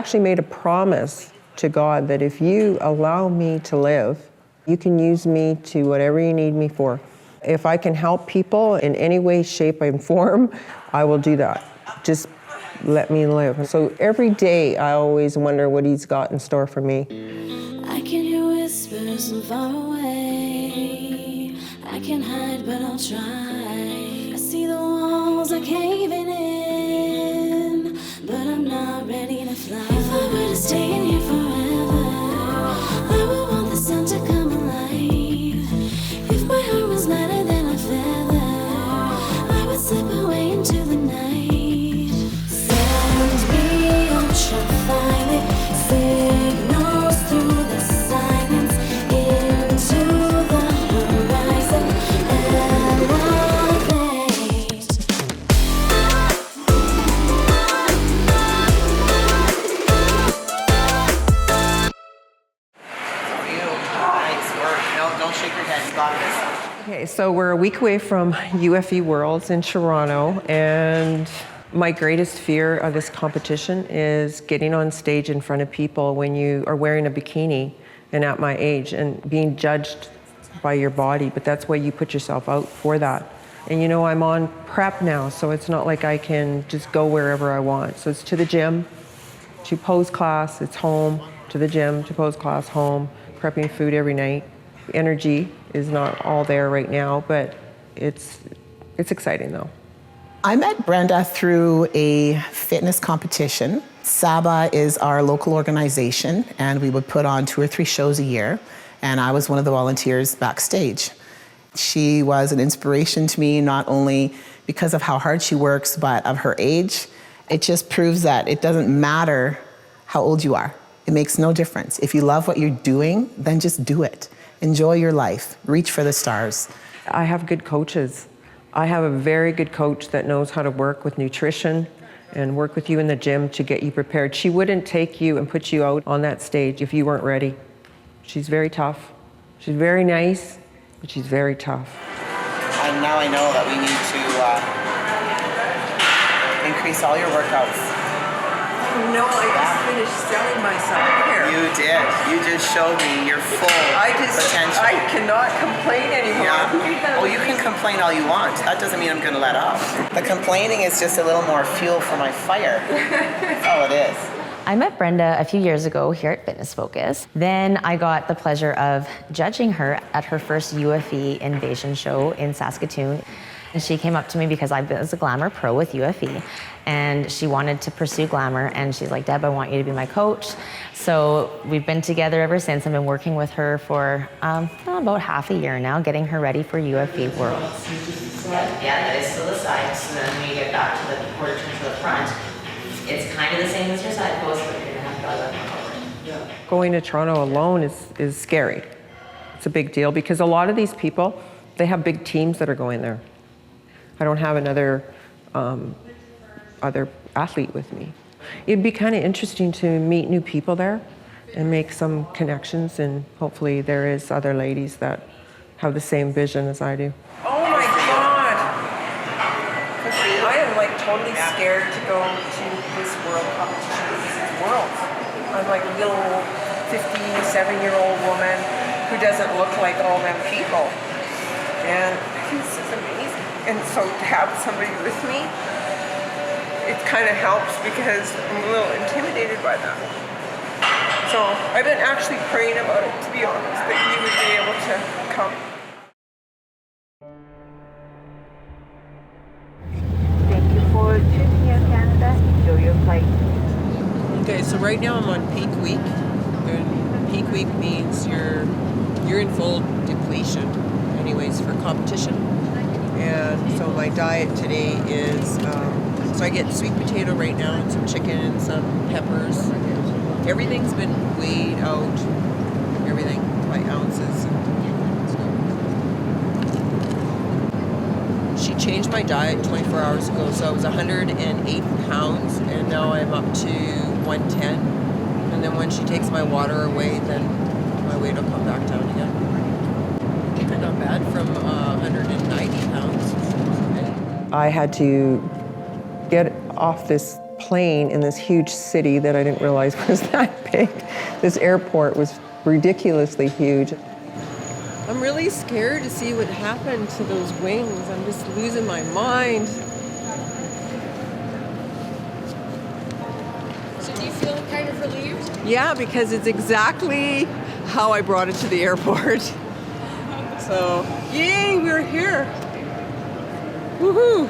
actually made a promise to God that if you allow me to live, you can use me to whatever you need me for. If I can help people in any way, shape, and form, I will do that. Just let me live. So every day I always wonder what he's got in store for me. I can hear whispers from far away. I can hide, but I'll try. I see the walls are caving in, but I'm not ready to fly. If I were to stay in here forever, I would want the sun to come alive. If my heart was lighter than a feather, I would slip away into the night. Send me ultraviolet signals through the silence into the horizon. Elevate. Nice work. No, don't shake your head. You got this. Okay, so we're a week away from UFE Worlds in Toronto, and my greatest fear of this competition is getting on stage in front of people when you are wearing a bikini and at my age and being judged by your body, but that's why you put yourself out for that. And you know, I'm on prep now, so it's not like I can just go wherever I want. So it's to the gym, to pose class, it's home, to the gym, to pose class, home, prepping food every night. Energy is not all there right now, but it's exciting though. I met Brenda through a fitness competition. SABA is our local organization, and we would put on 2 or 3 shows a year, and I was one of the volunteers backstage. She was an inspiration to me, not only because of how hard she works, but of her age. It just proves that it doesn't matter how old you are. It makes no difference. If you love what you're doing, then just do it. Enjoy your life. Reach for the stars. I have good coaches. I have a very good coach that knows how to work with nutrition and work with you in the gym to get you prepared. She wouldn't take you and put you out on that stage if you weren't ready. She's very tough. She's very nice, but she's very tough. And now I know that we need to increase all your workouts. No, I just finished selling myself here. You did. You just showed me your full potential. I cannot complain anymore. Yeah. Oh, you can complain all you want. That doesn't mean I'm going to let up. The complaining is just a little more fuel for my fire. That's all it is. I met Brenda a few years ago here at Fitness Focus. Then I got the pleasure of judging her at her first UFE Invasion show in Saskatoon. And she came up to me because I was a glamour pro with UFE, and she wanted to pursue glamour, and she's like, Deb, I want you to be my coach. So we've been together ever since. I've been working with her for about half a year now, getting her ready for UFE Worlds. Yeah, that is still the side, so then when you get back to the quarter turn to the front, it's kind of the same as your side post, but you're gonna have to go that forward. Yeah. Going to Toronto alone is scary. It's a big deal because a lot of these people, they have big teams that are going there. I don't have another other athlete with me. It'd be kind of interesting to meet new people there and make some connections, and hopefully there is other ladies that have the same vision as I do. Oh my God! I am like totally scared to go to this world competition. This is world. I'm like a little 57-year-old woman who doesn't look like all them people. And this is amazing. And so to have somebody with me, it kind of helps because I'm a little intimidated by that. So I've been actually praying about it, to be honest, that you would be able to come. Thank you for choosing Air Canada. Enjoy your flight. Okay, so right now I'm on peak week. And peak week means you're in full depletion, anyways, for competition. And so my diet today is, so I get sweet potato right now and some chicken and some peppers. Everything's been weighed out, everything by ounces. She changed my diet 24 hours ago, so I was 108 pounds, and now I'm up to 110. And then when she takes my water away, then my weight will come back down again. Not bad, from 190 pounds. I had to get off this plane in this huge city that I didn't realize was that big. This airport was ridiculously huge. I'm really scared to see what happened to those wings. I'm just losing my mind. So do you feel kind of relieved? Yeah, because it's exactly how I brought it to the airport. So, yay, we're here. Woohoo!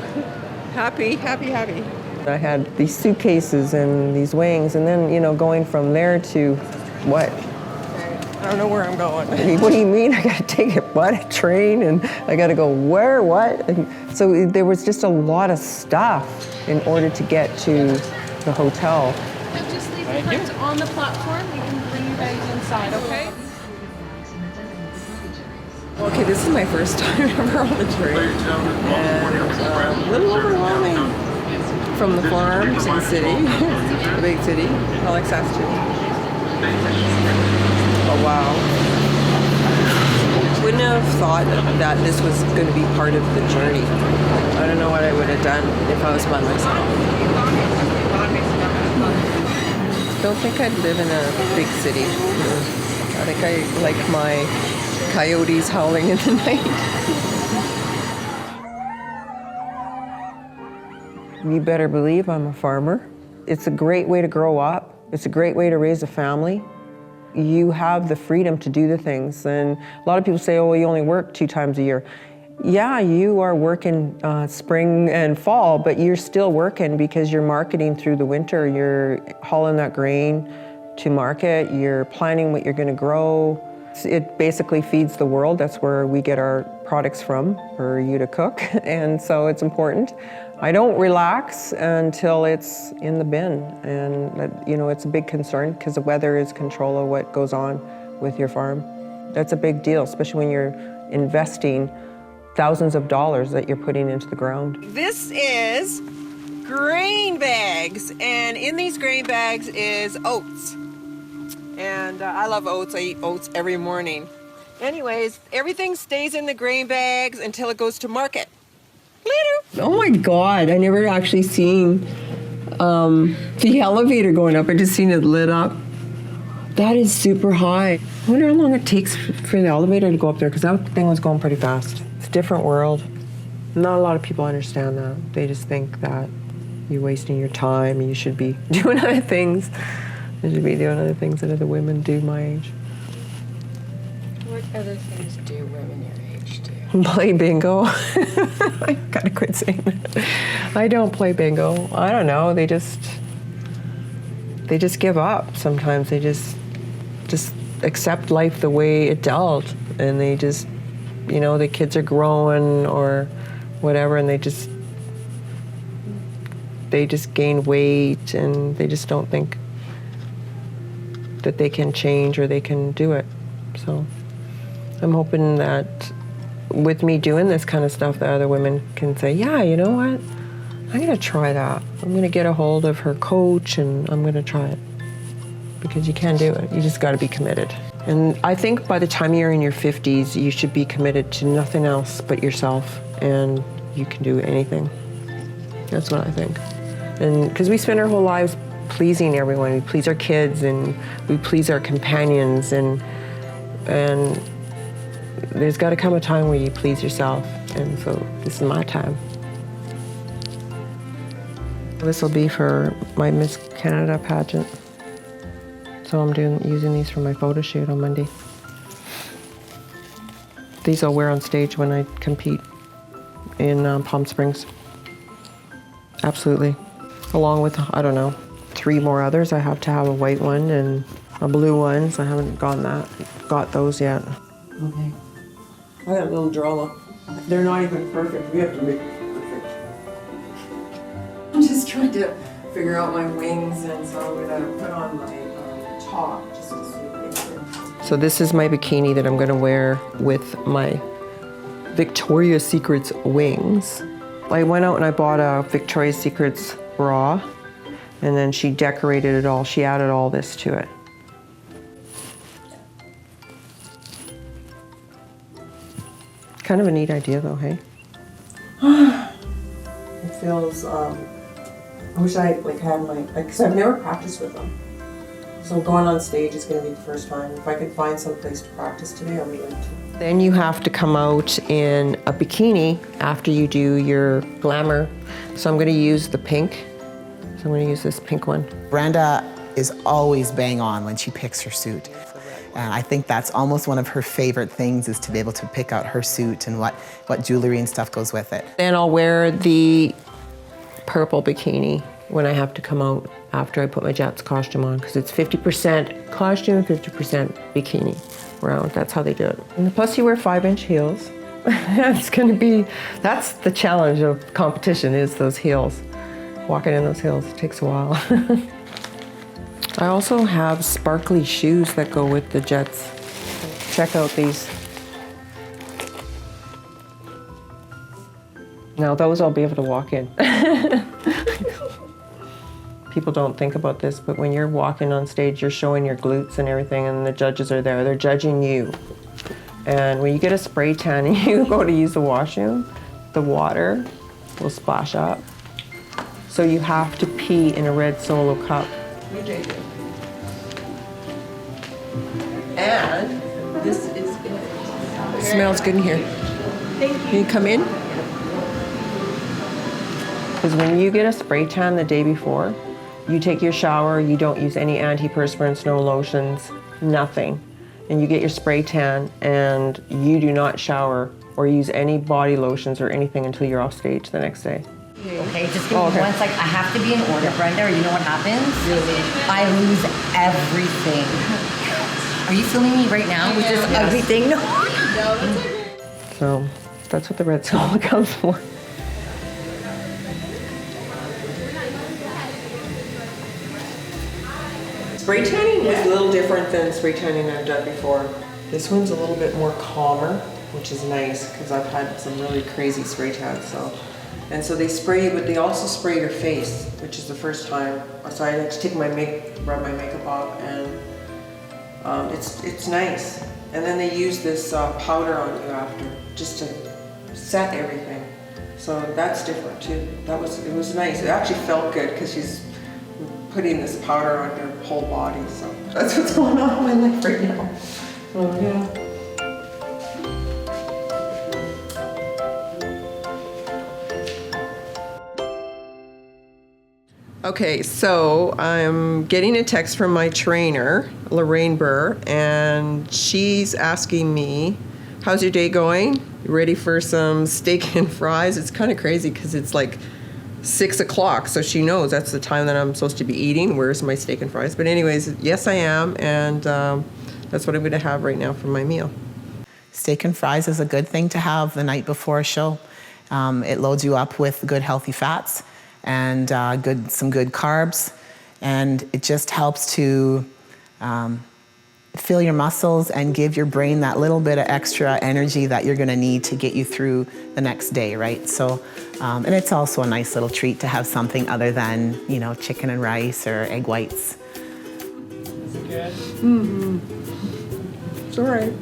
Happy, happy, happy. I had these suitcases and these wings, and then, you know, going from there to what? I don't know where I'm going. What do you mean? I gotta take a what? A train, and I gotta go where? What? And so there was just a lot of stuff in order to get to the hotel. Now just leave your cards on the platform. We can bring your bags inside, okay? Okay, this is my first time ever on the train, and a little overwhelming. From the farm to the city, the big city, Alex has to. Oh wow. Wouldn't have thought that this was going to be part of the journey. I don't know what I would have done if I was by myself. Don't think I'd live in a big city. I think I like my coyotes howling in the night. You better believe I'm a farmer. It's a great way to grow up. It's a great way to raise a family. You have the freedom to do the things. And a lot of people say, oh, well, you only work 2 times a year. Yeah, you are working spring and fall, but you're still working because you're marketing through the winter. You're hauling that grain to market. You're planning what you're going to grow. It basically feeds the world. That's where we get our products from for you to cook. And so it's important. I don't relax until it's in the bin. And, you know, it's a big concern because the weather is control of what goes on with your farm. That's a big deal, especially when you're investing thousands of dollars that you're putting into the ground. This is grain bags. And in these grain bags is oats. And I love oats. I eat oats every morning. Anyways, everything stays in the grain bags until it goes to market. Later. Oh my God, I never actually seen the elevator going up. I just seen it lit up. That is super high. I wonder how long it takes for the elevator to go up there, because that thing was going pretty fast. It's a different world. Not a lot of people understand that. They just think that you're wasting your time and you should be doing other things. You should be doing other things that other women do my age. What other things do women your age do? Play bingo. I gotta quit saying that. I don't play bingo. I don't know. They just give up. Sometimes they just accept life the way it dealt, and they just, you know, the kids are growing or whatever, and they just gain weight, and they just don't think that they can change or they can do it. So I'm hoping that with me doing this kind of stuff, that other women can say, yeah, you know what? I'm gonna try that. I'm gonna get a hold of her coach and I'm gonna try it. Because you can do it. You just gotta be committed. And I think by the time you're in your 50s, you should be committed to nothing else but yourself, and you can do anything. That's what I think. And because we spend our whole lives pleasing everyone. We please our kids and we please our companions, and there's got to come a time where you please yourself, and so this is my time. This will be for my Miss Canada pageant, so I'm using these for my photo shoot on Monday. These I'll wear on stage when I compete in Palm Springs. Absolutely. Along with, I don't know, 3 more others. I have to have a white one and a blue one, so I haven't got those yet. Okay. I got a little drama. They're not even perfect. We have to make it perfect. I'm just trying to figure out my wings, and so I'm gonna put on my top just to see if they fit. So this is my bikini that I'm gonna wear with my Victoria's Secret's wings. I went out and I bought a Victoria's Secret's bra, and then she decorated it all. She added all this to it. Kind of a neat idea though, hey? It feels I wish I had my, because I've never practiced with them. So going on stage is going to be the first time. If I could find some place to practice today, I would like to. Then you have to come out in a bikini after you do your glamour. So I'm going to use the pink. So I'm going to use this pink one. Brenda is always bang on when she picks her suit. And I think that's almost one of her favorite things, is to be able to pick out her suit and what jewelry and stuff goes with it. Then I'll wear the purple bikini when I have to come out after I put my Jets costume on, because it's 50% costume, 50% bikini round. That's how they do it. And plus you wear 5-inch heels. That's the challenge of competition, is those heels. Walking in those heels, it takes a while. I also have sparkly shoes that go with the Jets. Check out these. Now those I'll be able to walk in. People don't think about this, but when you're walking on stage, you're showing your glutes and everything, and the judges are there. They're judging you. And when you get a spray tan and you go to use the washroom, the water will splash up. So you have to pee in a red Solo cup. And this is it. It smells good in here. Thank you. Can you come in? Because when you get a spray tan the day before, you take your shower, you don't use any antiperspirants, no lotions, nothing. And you get your spray tan and you do not shower or use any body lotions or anything until you're off stage the next day. Okay, just give me 1 second. I have to be in order, Brenda, or you know what happens? I lose everything. Are you filming me right now with this ugly thing? No. So that's what the red Solo comes for. Spray tanning was a little different than spray tanning I've done before. This one's a little bit more calmer, which is nice because I've had some really crazy spray tans. So they spray you, but they also spray your face, which is the first time. So I like to take rub my makeup off, and it's nice. And then they use this powder on you after, just to set everything. So that's different too. It was nice. It actually felt good because she's putting this powder on your whole body. So that's what's going on in my life right now. Oh yeah. Okay, so I'm getting a text from my trainer, Lorraine Burr, and she's asking me, how's your day going? You ready for some steak and fries? It's kind of crazy because it's like 6 o'clock, so she knows that's the time that I'm supposed to be eating. Where's my steak and fries? But anyways, yes I am, and that's what I'm going to have right now for my meal. Steak and fries is a good thing to have the night before a show. It loads you up with good healthy fats and some good carbs, and it just helps to fill your muscles and give your brain that little bit of extra energy that you're gonna need to get you through the next day, right? So, and it's also a nice little treat to have something other than, chicken and rice or egg whites. Is it good? Mm-hmm. It's all right.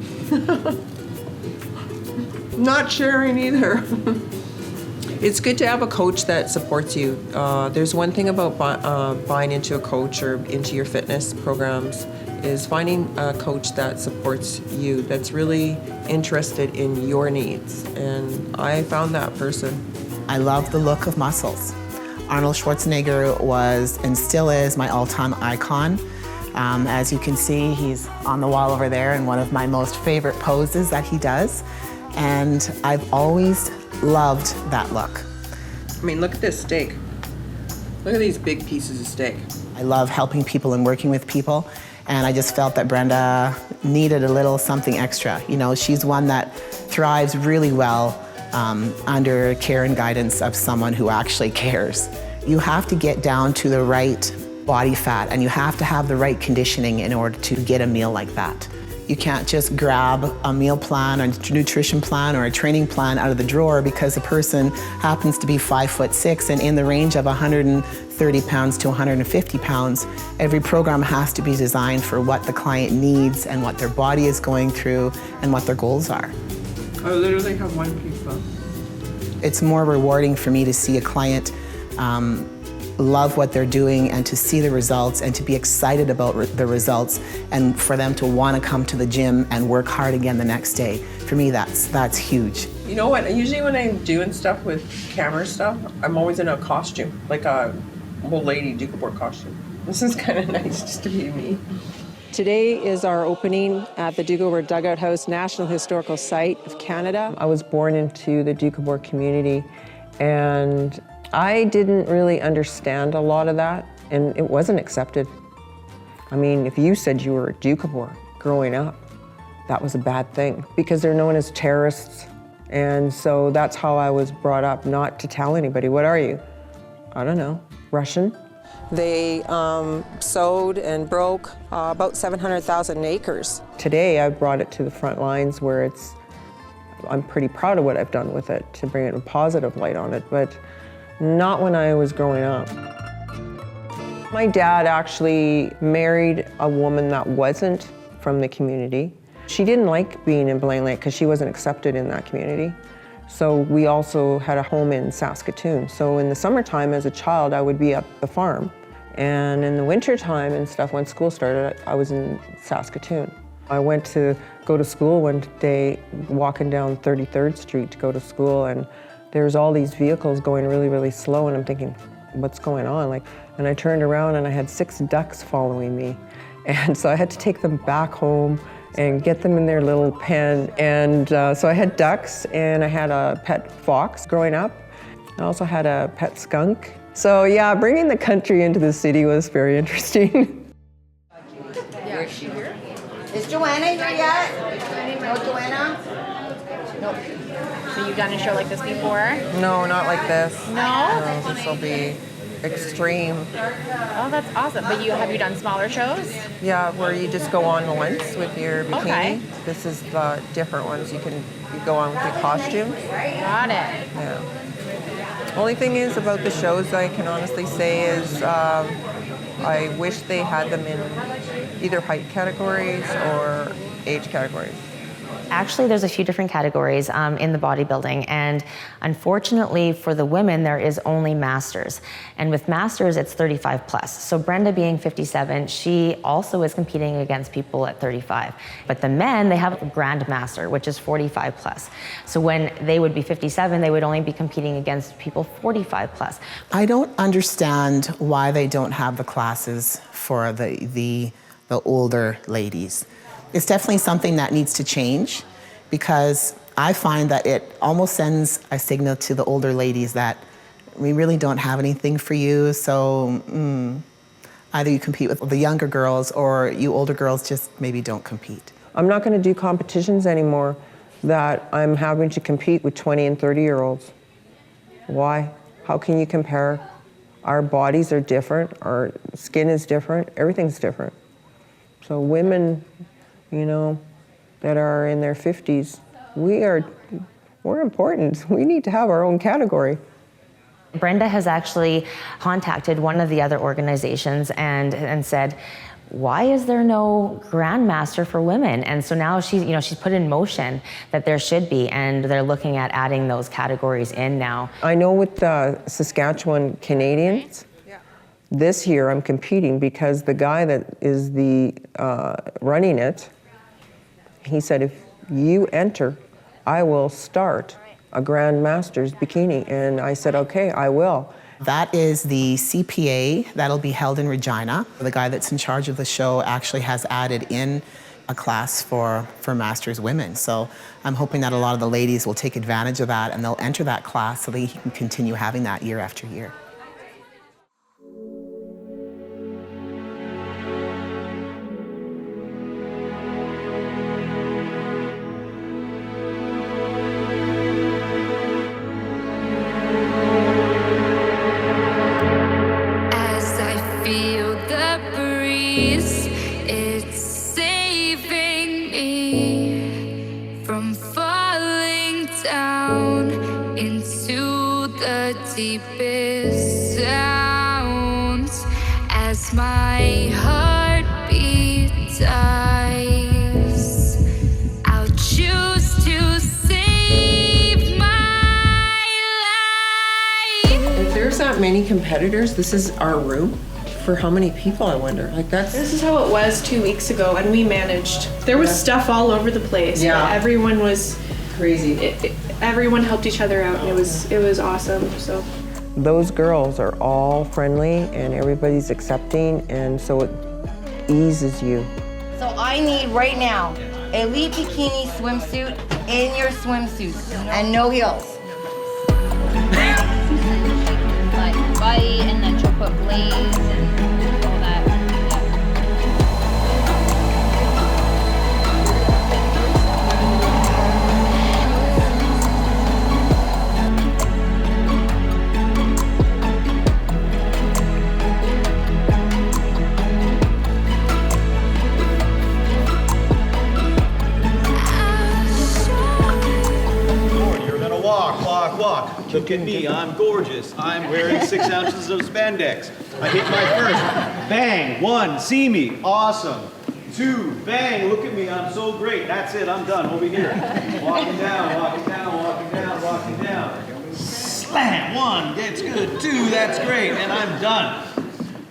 Not sharing either. It's good to have a coach that supports you. There's one thing about buying into a coach or into your fitness programs is finding a coach that supports you, that's really interested in your needs. And I found that person. I love the look of muscles. Arnold Schwarzenegger was and still is my all-time icon. As you can see, he's on the wall over there in one of my most favorite poses that he does. And I've always loved that look. I mean, look at this steak. Look at these big pieces of steak. I love helping people and working with people, and I just felt that Brenda needed a little something extra. She's one that thrives really well under care and guidance of someone who actually cares. You have to get down to the right body fat, and you have to have the right conditioning in order to get a meal like that. You can't just grab a meal plan or a nutrition plan or a training plan out of the drawer because the person happens to be 5'6" and in the range of 130 pounds to 150 pounds. Every program has to be designed for what the client needs and what their body is going through and what their goals are. I literally have one piece left. It's more rewarding for me to see a client love what they're doing and to see the results and to be excited about the results and for them to want to come to the gym and work hard again the next day. For me, that's huge. You know what? Usually when I'm doing stuff with camera stuff, I'm always in a costume, like a old lady Duke costume. This is kind of nice just to be me. Today is our opening at the Dougal Dugout House National Historical Site of Canada. I was born into the Duke community, and I didn't really understand a lot of that, and it wasn't accepted. I mean, if you said you were a Duke growing up, that was a bad thing because they're known as terrorists. And so that's how I was brought up, not to tell anybody. What are you? I don't know, Russian? They sowed and broke about 700,000 acres. Today I brought it to the front lines where I'm pretty proud of what I've done with it to bring a positive light on it, but not when I was growing up. My dad actually married a woman that wasn't from the community. She didn't like being in Blaine Lake because she wasn't accepted in that community. So we also had a home in Saskatoon. So in the summertime as a child, I would be at the farm. And in the wintertime and stuff, when school started, I was in Saskatoon. I went to go to school one day, walking down 33rd Street to go to school, and there's all these vehicles going really, really slow, and I'm thinking, what's going on? And I turned around and I had 6 ducks following me. And so I had to take them back home and get them in their little pen. And so I had ducks, and I had a pet fox growing up. I also had a pet skunk. So yeah, bringing the country into the city was very interesting. Yeah. Is she here? Is Joanna here yet? No, Joanna? No. So you've done a show like this before? No, not like this. No? No, this will be extreme. Oh, that's awesome. But have you done smaller shows? Yeah, where you just go on once with your bikini. Okay. This is the different ones. You go on with your costumes. Got it. Yeah. Only thing is about the shows I can honestly say is I wish they had them in either height categories or age categories. Actually, there's a few different categories in the bodybuilding, and unfortunately for the women, there is only masters. And with masters, it's 35 plus. So Brenda being 57, she also is competing against people at 35. But the men, they have a grand master, which is 45 plus. So when they would be 57, they would only be competing against people 45 plus. I don't understand why they don't have the classes for the older ladies. It's definitely something that needs to change because I find that it almost sends a signal to the older ladies that we really don't have anything for you, so either you compete with the younger girls or you older girls just maybe don't compete. I'm not going to do competitions anymore that I'm having to compete with 20 and 30-year-olds. Why? How can you compare? Our bodies are different, our skin is different, everything's different. So women, you know, that are in their 50s, we're important. We need to have our own category. Brenda has actually contacted one of the other organizations and said, why is there no grandmaster for women? And so now she's put in motion that there should be, and they're looking at adding those categories in now. I know with the Saskatchewan Canadians, this year I'm competing because the guy that is running it, he said, if you enter, I will start a Grand Masters bikini. And I said, okay, I will. That is the CPA that'll be held in Regina. The guy that's in charge of the show actually has added in a class for Masters women. So I'm hoping that a lot of the ladies will take advantage of that and they'll enter that class so they can continue having that year after year. Deepest sounds as my heartbeat dies. I'll choose to save my life. If there's that many competitors? This is our room? For how many people, I wonder? Like that's... This is how it was 2 weeks ago, and we managed. There was stuff all over the place. Yeah. But everyone was crazy. Everyone helped each other out, and it was awesome. So Those girls are all friendly, and everybody's accepting, and so it eases you. So I need right now elite bikini swimsuit in your swimsuit and no heels. Like bite and then chocolate glaze and all that. Walk. Look at me, I'm gorgeous. I'm wearing 6 ounces of spandex. I hit my first. Bang, 1, see me, awesome. 2, bang, look at me, I'm so great. That's it, I'm done, over here. Walking down. Slam, 1, that's good. 2, that's great, and I'm done.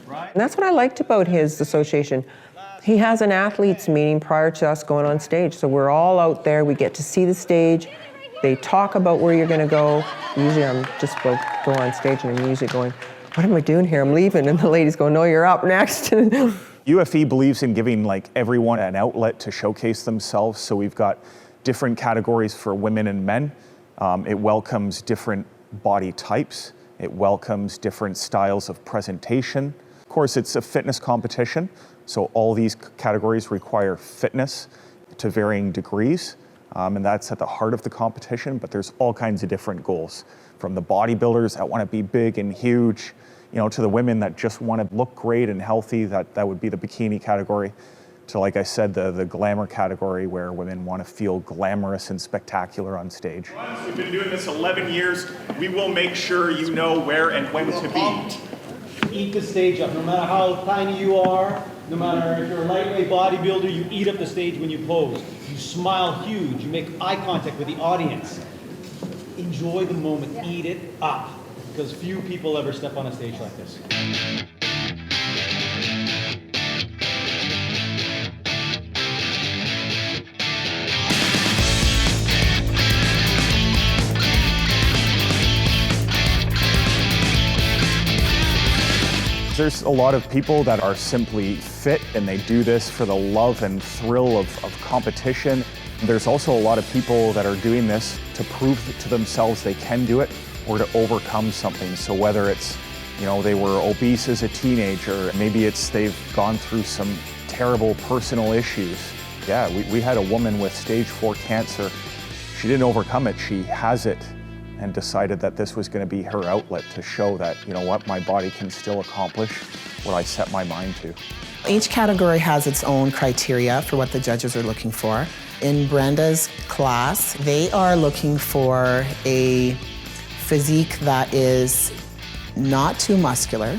Right? And that's what I liked about his association. He has an athletes meeting prior to us going on stage. So we're all out there, we get to see the stage. They talk about where you're gonna go. Usually I'm just about to go on stage and I'm usually going, what am I doing here? I'm leaving. And the ladies go, no, you're up next. UFE believes in giving like everyone an outlet to showcase themselves. So we've got different categories for women and men. It welcomes different body types. It welcomes different styles of presentation. Of course, it's a fitness competition. So all these categories require fitness to varying degrees. And that's at the heart of the competition, but there's all kinds of different goals. From the bodybuilders that want to be big and huge, to the women that just want to look great and healthy, that would be the bikini category, to, like I said, the glamour category where women want to feel glamorous and spectacular on stage. We've been doing this 11 years. We will make sure you know where and when to be. Eat the stage up, no matter how tiny you are, no matter if you're a lightweight bodybuilder, you eat up the stage when you pose. You smile huge, you make eye contact with the audience. Enjoy the moment, eat it up, because few people ever step on a stage like this. There's a lot of people that are simply fit and they do this for the love and thrill of competition. There's also a lot of people that are doing this to prove to themselves they can do it or to overcome something. So whether it's, they were obese as a teenager, maybe it's they've gone through some terrible personal issues. Yeah, we had a woman with stage 4 cancer. She didn't overcome it, she has it, and decided that this was going to be her outlet to show that, my body can still accomplish what I set my mind to. Each category has its own criteria for what the judges are looking for. In Brenda's class, they are looking for a physique that is not too muscular.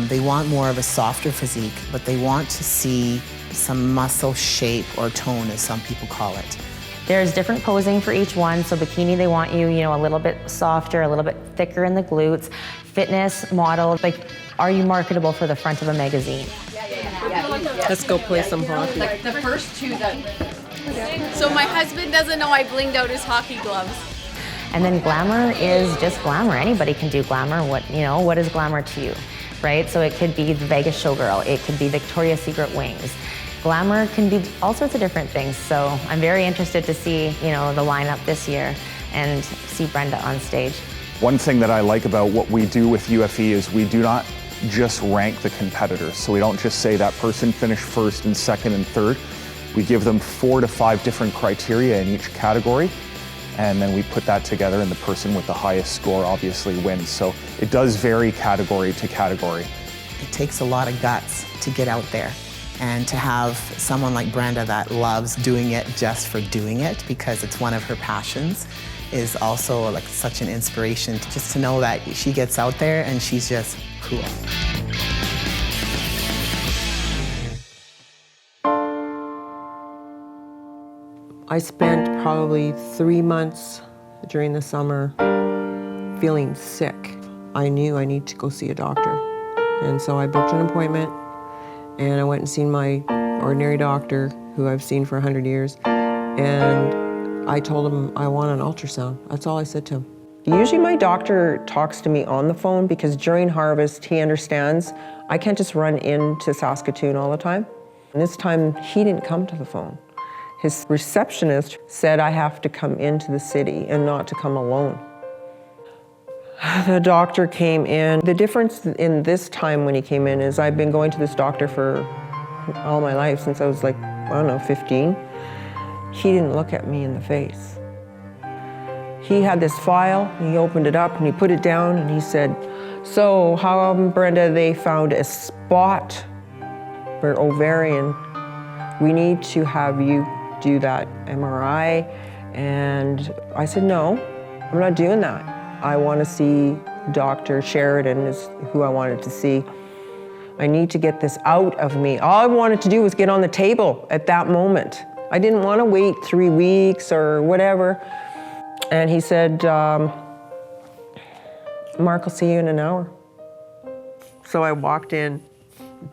They want more of a softer physique, but they want to see some muscle shape or tone, as some people call it. There's different posing for each one. So bikini, they want you, a little bit softer, a little bit thicker in the glutes. Fitness model, like, are you marketable for the front of a magazine? Let's go play some hockey. The first two that... So my husband doesn't know I blinged out his hockey gloves. And then glamour is just glamour. Anybody can do glamour. What is glamour to you, right? So it could be the Vegas showgirl. It could be Victoria's Secret wings. Glamour can be all sorts of different things. So I'm very interested to see, the lineup this year and see Brenda on stage. One thing that I like about what we do with UFE is we do not just rank the competitors. So we don't just say that person finished first and second and third. We give them 4 to 5 different criteria in each category. And then we put that together and the person with the highest score obviously wins. So it does vary category to category. It takes a lot of guts to get out there. And to have someone like Brenda that loves doing it just for doing it because it's one of her passions is also like such an inspiration just to know that she gets out there and she's just cool. I spent probably 3 months during the summer feeling sick. I knew I need to go see a doctor. And so I booked an appointment and I went and seen my ordinary doctor who I've seen for 100 years. And I told him I want an ultrasound. That's all I said to him. Usually my doctor talks to me on the phone because during harvest, he understands I can't just run into Saskatoon all the time. And this time, he didn't come to the phone. His receptionist said I have to come into the city and not to come alone. The doctor came in. The difference in this time when he came in is I've been going to this doctor for all my life since I was like, I don't know, 15. He didn't look at me in the face. He had this file, he opened it up and he put it down and he said, so how, Brenda, they found a spot for ovarian. We need to have you do that MRI. And I said, no, I'm not doing that. I want to see Dr. Sheridan is who I wanted to see. I need to get this out of me. All I wanted to do was get on the table at that moment. I didn't want to wait 3 weeks or whatever. And he said, Mark, I'll see you in an hour. So I walked in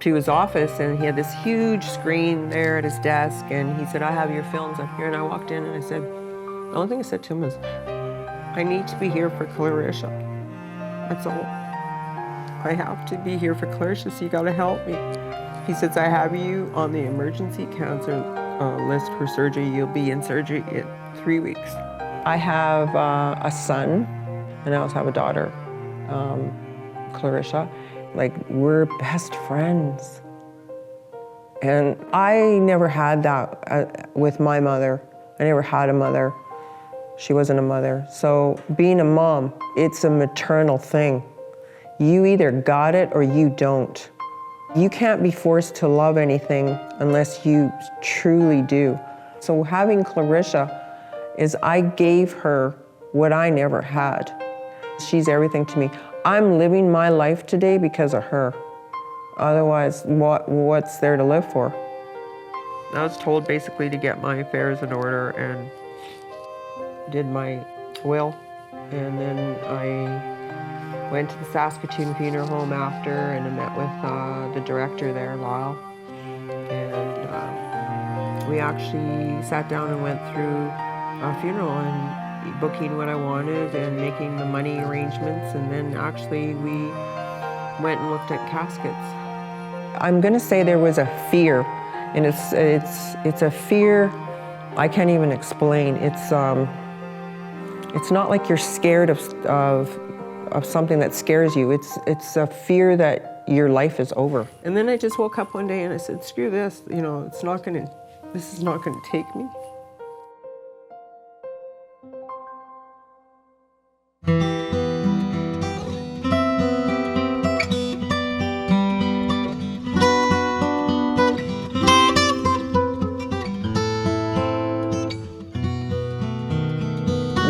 to his office and he had this huge screen there at his desk and he said, I have your films up here. And I walked in and I said, the only thing I said to him was, I need to be here for Clarissa. That's all. I have to be here for Clarissa, so you gotta help me. He says, I have you on the emergency cancer list for surgery. You'll be in surgery in 3 weeks. I have a son and I also have a daughter, Clarissa. Like, we're best friends. And I never had that with my mother. I never had a mother. She wasn't a mother. So being a mom, it's a maternal thing. You either got it or you don't. You can't be forced to love anything unless you truly do. So having Clarissa is I gave her what I never had. She's everything to me. I'm living my life today because of her. Otherwise, what's there to live for? I was told basically to get my affairs in order and did my will. And then I went to the Saskatoon Funeral Home after and I met with the director there, Lyle. And we actually sat down and went through a funeral and booking what I wanted and making the money arrangements. And then actually we went and looked at caskets. I'm gonna say there was a fear, and it's a fear I can't even explain. It's not like you're scared of something that scares you. It's a fear that your life is over. And then I just woke up one day and I said, screw this, you know, this is not gonna take me.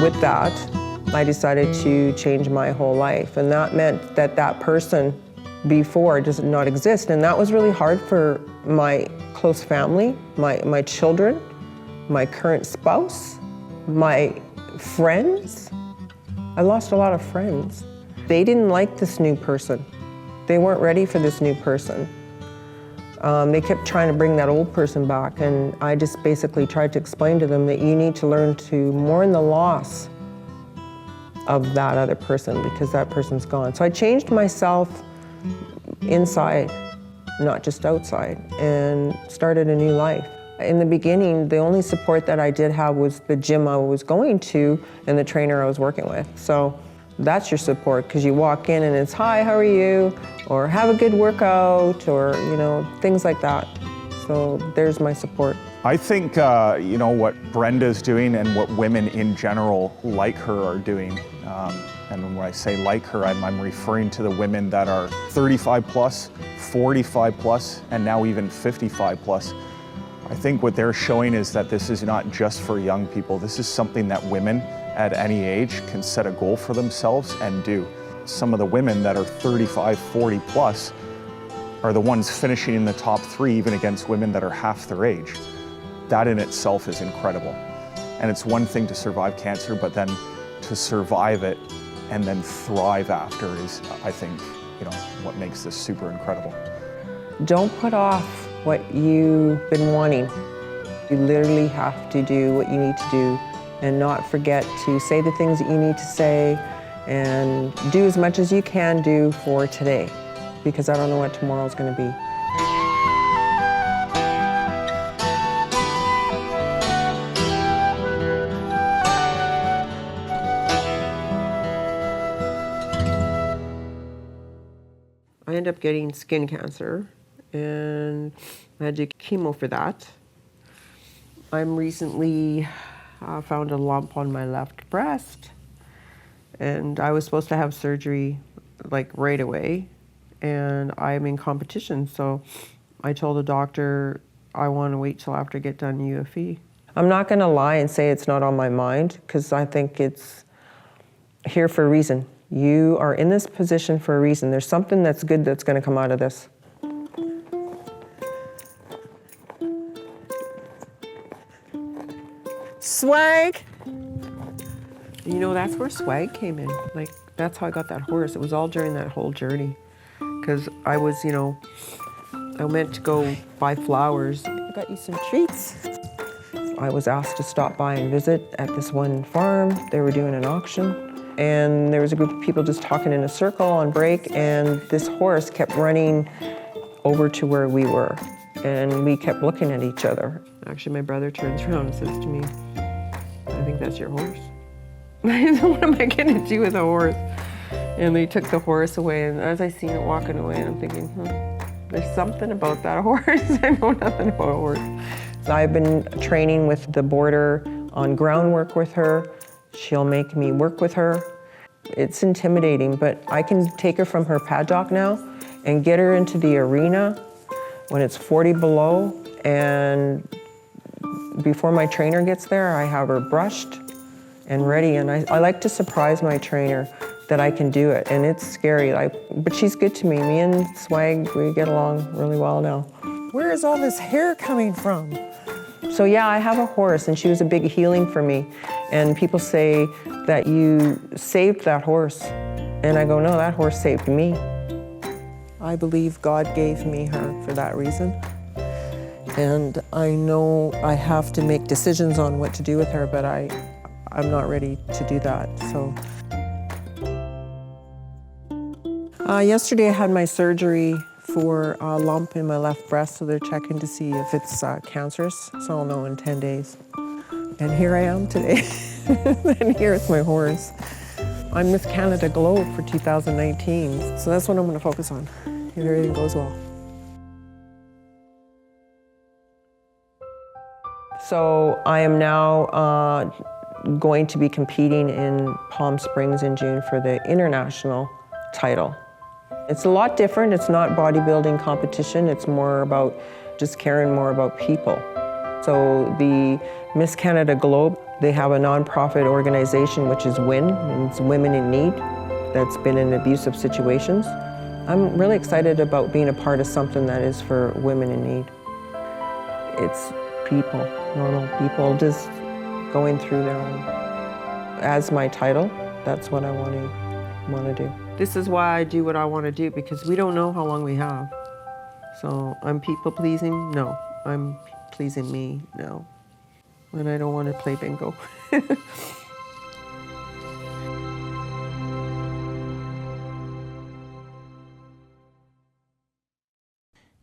With that, I decided to change my whole life. And that meant that that person before does not exist. And that was really hard for my close family, my children, my current spouse, my friends. I lost a lot of friends. They didn't like this new person. They weren't ready for this new person. They kept trying to bring that old person back, and I just basically tried to explain to them that you need to learn to mourn the loss of that other person because that person's gone. So I changed myself inside, not just outside, and started a new life. In the beginning, the only support that I did have was the gym I was going to and the trainer I was working with. So that's your support, because you walk in and it's, hi, how are you? Or have a good workout, or, you know, things like that. So there's my support. I think, you know, what Brenda's doing and what women in general like her are doing. And when I say like her, I'm referring to the women that are 35 plus, 45 plus, and now even 55 plus. I think what they're showing is that this is not just for young people. This is something that women at any age can set a goal for themselves and do. Some of the women that are 35, 40 plus are the ones finishing in the top 3 even against women that are half their age. That in itself is incredible. And it's one thing to survive cancer, but then to survive it and then thrive after is, I think, what makes this super incredible. Don't put off what you've been wanting. You literally have to do what you need to do and not forget to say the things that you need to say and do as much as you can do for today, because I don't know what tomorrow's going to be. I ended up getting skin cancer, and I had to do chemo for that. I'm recently found a lump on my left breast, and I was supposed to have surgery like right away, and I'm in competition, so I told the doctor I want to wait till after I get done UFE. I'm not going to lie and say it's not on my mind, because I think it's here for a reason. You are in this position for a reason. There's something that's good that's going to come out of this. Swag! You know, that's where swag came in. Like, that's how I got that horse. It was all during that whole journey. Because I was, I meant to go buy flowers. I got you some treats. I was asked to stop by and visit at this one farm. They were doing an auction. And there was a group of people just talking in a circle on break, and this horse kept running over to where we were. And we kept looking at each other. Actually, my brother turns around and says to me, I think that's your horse. I said, what am I gonna do with a horse? And they took the horse away, and as I seen it walking away, I'm thinking, there's something about that horse. I know nothing about a horse. So I've been training with the border on groundwork with her. She'll make me work with her. It's intimidating, but I can take her from her paddock now and get her into the arena when it's 40 below, and before my trainer gets there, I have her brushed and ready, and I like to surprise my trainer that I can do it, and it's scary, but she's good to me. Me and Swag, we get along really well now. Where is all this hair coming from? So yeah, I have a horse, and she was a big healing for me. And people say that you saved that horse. And I go, no, that horse saved me. I believe God gave me her for that reason. And I know I have to make decisions on what to do with her, but I'm not ready to do that, so. Yesterday I had my surgery for a lump in my left breast, so they're checking to see if it's cancerous, so I'll know in 10 days. And here I am today, and here's my horse. I'm Miss Canada Globe for 2019, so that's what I'm going to focus on, if everything goes well. So I am now going to be competing in Palm Springs in June for the international title. It's a lot different. It's not bodybuilding competition. It's more about just caring more about people. So the Miss Canada Globe, they have a nonprofit organization, which is WIN, and it's Women in Need, that's been in abusive situations. I'm really excited about being a part of something that is for women in need. It's people, normal people, just going through their own. As my title, that's what I want to do. This is why I do what I want to do, because we don't know how long we have. So I'm people pleasing? No. I'm pleasing me? No. And I don't want to play bingo.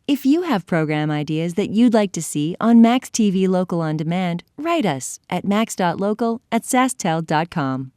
If you have program ideas that you'd like to see on maxTV Local On Demand, write us at max.local@sastel.com.